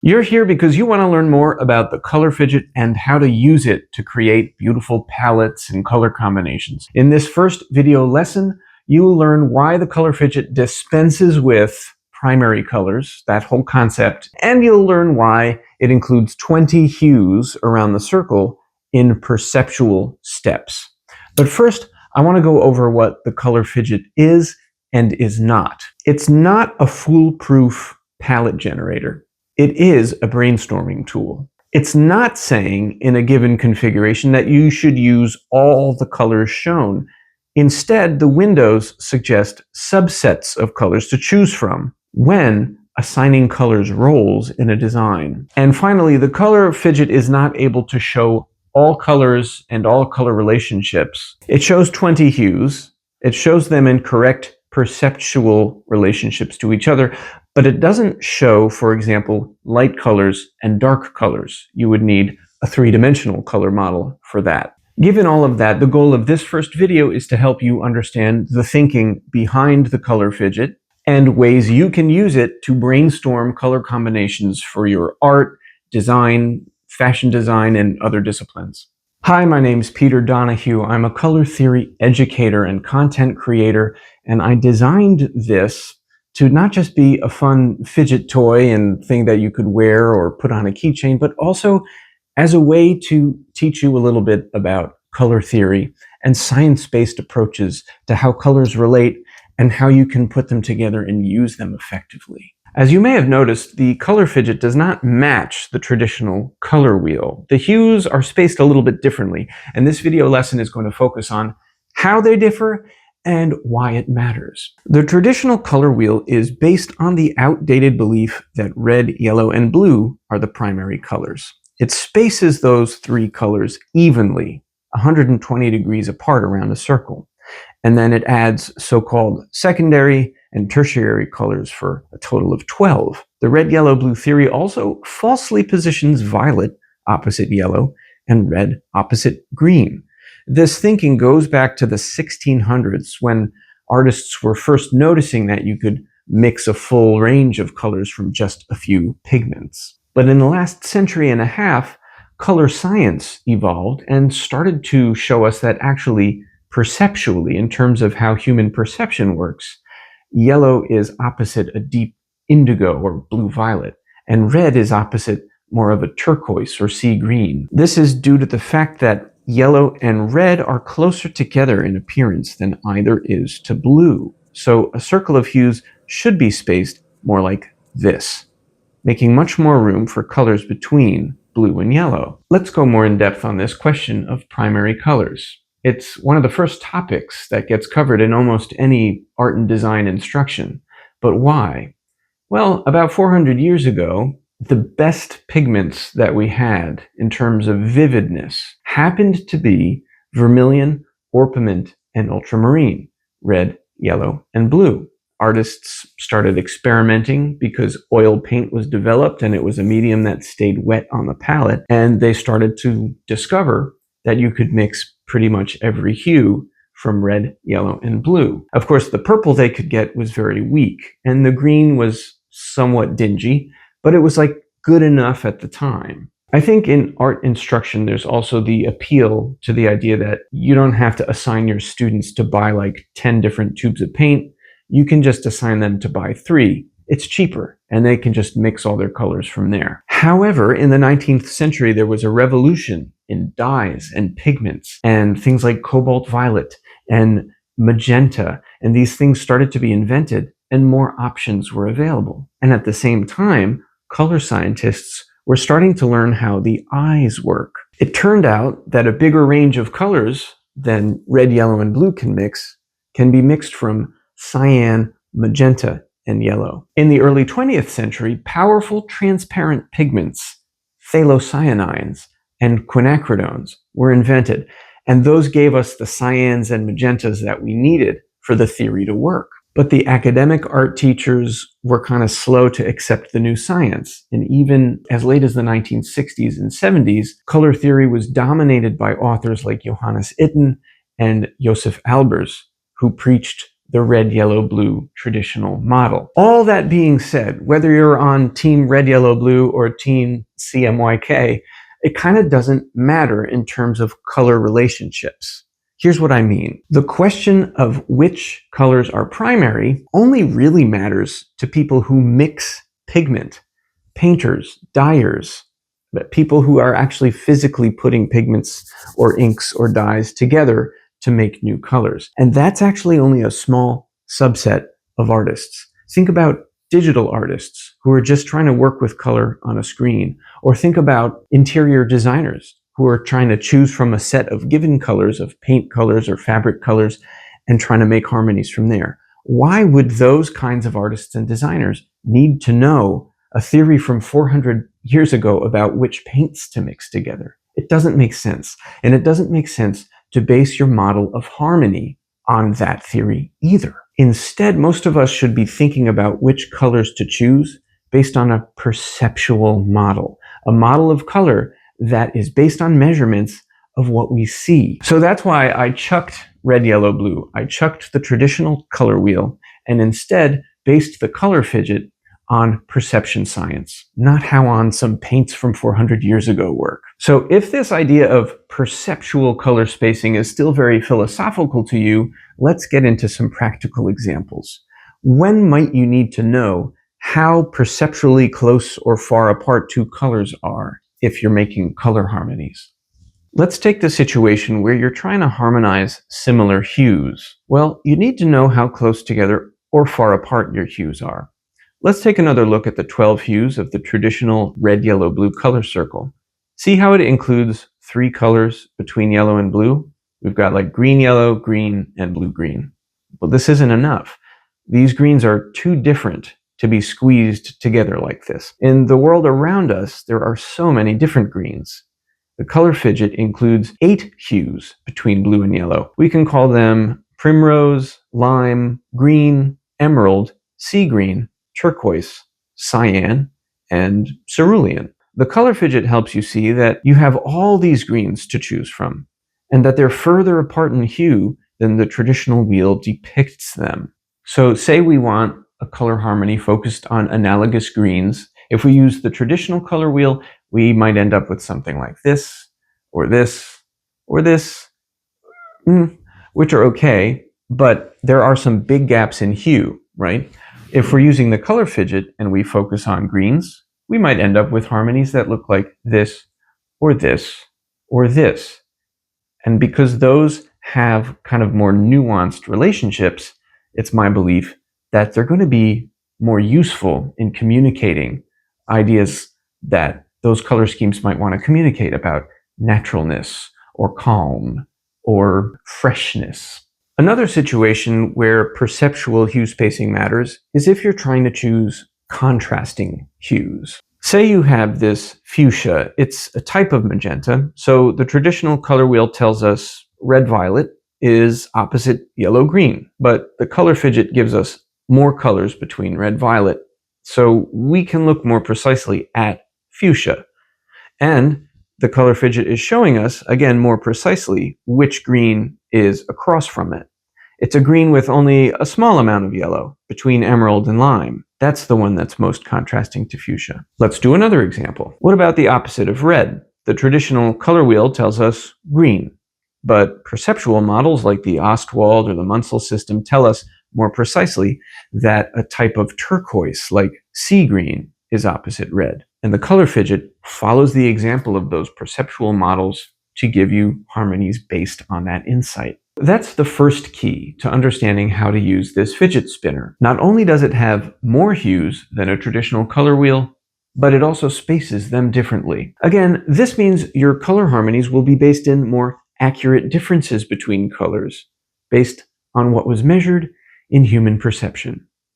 You're here because you want to learn more about the Color Fidget and how to use it to create beautiful palettes and color combinations. In this first video lesson, you will learn why the Color Fidget dispenses with primary colors, that whole concept, and you'll learn why it includes 20 hues around the circle in perceptual steps. But first, I want to go over what the Color Fidget is and is not. It's not a foolproof palette generator. It is a brainstorming tool. It's not saying in a given configuration that you should use all the colors shown. Instead, the windows suggest subsets of colors to choose from when assigning colors roles in a design. And finally, the Color Fidget is not able to show all colors and all color relationships. It shows 20 hues. It shows them in correct perceptual relationships to each other, but it doesn't show, for example, light colors and dark colors. You would need a three-dimensional color model for that. Given all of that, the goal of this first video is to help you understand the thinking behind the Color Fidget and ways you can use it to brainstorm color combinations for your art, design, fashion design, and other disciplines. Hi, my name's Peter Donahue. I'm a color theory educator and content creator, and I designed this to not just be a fun fidget toy and thing that you could wear or put on a keychain, but also as a way to teach you a little bit about color theory and science-based approaches to how colors relate and how you can put them together and use them effectively. As you may have noticed, the Color Fidget does not match the traditional color wheel. The hues are spaced a little bit differently, and this video lesson is going to focus on how they differ and why it matters. The traditional color wheel is based on the outdated belief that red, yellow, and blue are the primary colors. It spaces those three colors evenly, 120 degrees apart around a circle, and then it adds so-called secondary and tertiary colors for a total of 12. The red, yellow, blue theory also falsely positions violet opposite yellow and red opposite green. This thinking goes back to the 1600s when artists were first noticing that you could mix a full range of colors from just a few pigments. But in the last century and a half, color science evolved and started to show us that actually perceptually, in terms of how human perception works, yellow is opposite a deep indigo or blue-violet, and red is opposite more of a turquoise or sea green. This is due to the fact that yellow and red are closer together in appearance than either is to blue. So a circle of hues should be spaced more like this, making much more room for colors between blue and yellow. Let's go more in depth on this question of primary colors. It's one of the first topics that gets covered in almost any art and design instruction. But why? Well, about 400 years ago, the best pigments that we had in terms of vividness happened to be vermilion, orpiment, and ultramarine, red, yellow, and blue. Artists started experimenting because oil paint was developed and it was a medium that stayed wet on the palette, and they started to discover that you could mix pretty much every hue from red, yellow, and blue. Of course, the purple they could get was very weak, and the green was somewhat dingy, but it was like good enough at the time. I think in art instruction, there's also the appeal to the idea that you don't have to assign your students to buy like 10 different tubes of paint. You can just assign them to buy 3. It's cheaper, and they can just mix all their colors from there. However, in the 19th century, there was a revolution in dyes and pigments and things like cobalt violet and magenta, and these things started to be invented and more options were available. And at the same time, color scientists were starting to learn how the eyes work. It turned out that a bigger range of colors than red, yellow, and blue can be mixed from cyan, magenta, and yellow. In the early 20th century, powerful transparent pigments, phthalocyanines, and quinacridones were invented, and those gave us the cyans and magentas that we needed for the theory to work. But the academic art teachers were kind of slow to accept the new science, and even as late as the 1960s and 70s, color theory was dominated by authors like Johannes Itten and Josef Albers, who preached the red, yellow, blue traditional model. All that being said, whether you're on team red, yellow, blue or team CMYK, it kind of doesn't matter in terms of color relationships. Here's what I mean. The question of which colors are primary only really matters to people who mix pigment, painters, dyers, people who are actually physically putting pigments or inks or dyes together to make new colors. And that's actually only a small subset of artists. Think about digital artists who are just trying to work with color on a screen, or think about interior designers who are trying to choose from a set of given colors, of paint colors or fabric colors, and trying to make harmonies from there. Why would those kinds of artists and designers need to know a theory from 400 years ago about which paints to mix together? It doesn't make sense. And it doesn't make sense to base your model of harmony on that theory either. Instead, most of us should be thinking about which colors to choose based on a perceptual model, a model of color that is based on measurements of what we see. So that's why I chucked red, yellow, blue. I chucked the traditional color wheel and instead based the color fidget on perception science, not how on some paints from 400 years ago work. So if this idea of perceptual color spacing is still very philosophical to you, let's get into some practical examples. When might you need to know how perceptually close or far apart two colors are if you're making color harmonies? Let's take the situation where you're trying to harmonize similar hues. Well, you need to know how close together or far apart your hues are. Let's take another look at the 12 hues of the traditional red, yellow, blue color circle. See how it includes 3 colors between yellow and blue? We've got like green, yellow, green, and blue, green. Well, this isn't enough. These greens are too different to be squeezed together like this. In the world around us, there are so many different greens. The color fidget includes 8 hues between blue and yellow. We can call them primrose, lime, green, emerald, sea green, turquoise, cyan, and cerulean. The color fidget helps you see that you have all these greens to choose from, and that they're further apart in hue than the traditional wheel depicts them. So say we want a color harmony focused on analogous greens. If we use the traditional color wheel, we might end up with something like this, or this, or this, which are okay, but there are some big gaps in hue, right? If we're using the color fidget and we focus on greens, we might end up with harmonies that look like this, or this, or this. And because those have kind of more nuanced relationships, it's my belief that they're going to be more useful in communicating ideas that those color schemes might want to communicate about naturalness, or calm, or freshness. Another situation where perceptual hue spacing matters is if you're trying to choose contrasting hues. Say you have this fuchsia. It's a type of magenta. So the traditional color wheel tells us red-violet is opposite yellow-green, but the color fidget gives us more colors between red-violet, so we can look more precisely at fuchsia. And the color fidget is showing us, again, more precisely which green is across from it. It's a green with only a small amount of yellow between emerald and lime. That's the one that's most contrasting to fuchsia. Let's do another example. What about the opposite of red? The traditional color wheel tells us green, but perceptual models like the Ostwald or the Munsell system tell us more precisely that a type of turquoise like sea green is opposite red. And the color fidget follows the example of those perceptual models to give you harmonies based on that insight. That's the first key to understanding how to use this fidget spinner. Not only does it have more hues than a traditional color wheel, but it also spaces them differently. Again, this means your color harmonies will be based in more accurate differences between colors, based on what was measured in human perception.